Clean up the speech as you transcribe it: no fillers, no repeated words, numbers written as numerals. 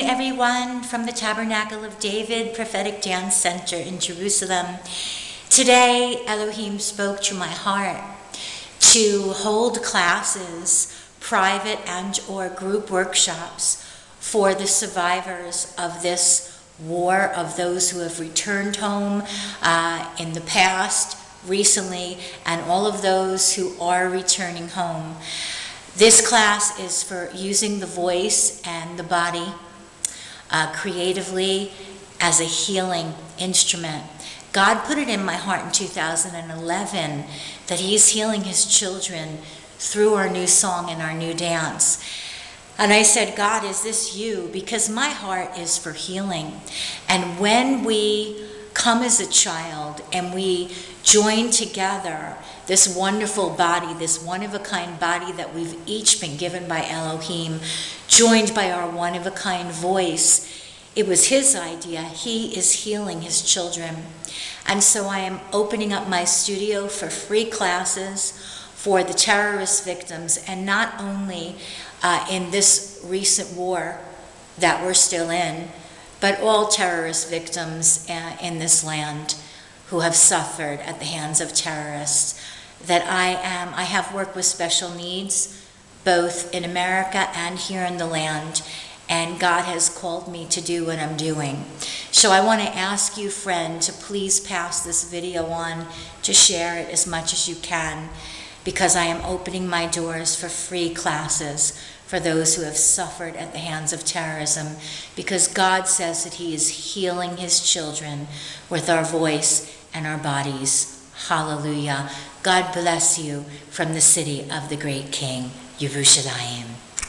Everyone from the Tabernacle of David Prophetic Dance Center in Jerusalem. Today, Elohim spoke to my heart to hold classes, private and or group workshops for the survivors of this war, of those who have returned home in the past, recently, and all of those who are returning home. This class is for using the voice and the body creatively as a healing instrument. God put it in my heart in 2011 that He's healing His children through our new song and our new dance. And I said, God, is this you? Because my heart is for healing. And when we come as a child and we join together this wonderful body, this one-of-a-kind body that we've each been given by Elohim, joined by our one-of-a-kind voice, it was His idea. He is healing His children. And so I am opening up my studio for free classes for the terrorist victims, and not only in this recent war that we're still in, but all terrorist victims in this land who have suffered at the hands of terrorists. That I have worked with special needs, both in America and here in the land, and God has called me to do what I'm doing. So I want to ask you, friend, to please pass this video on, to share it as much as you can, because I am opening my doors for free classes for those who have suffered at the hands of terrorism, because God says that He is healing His children with our voice and our bodies. Hallelujah. God bless you from the city of the great King, Yerushalayim.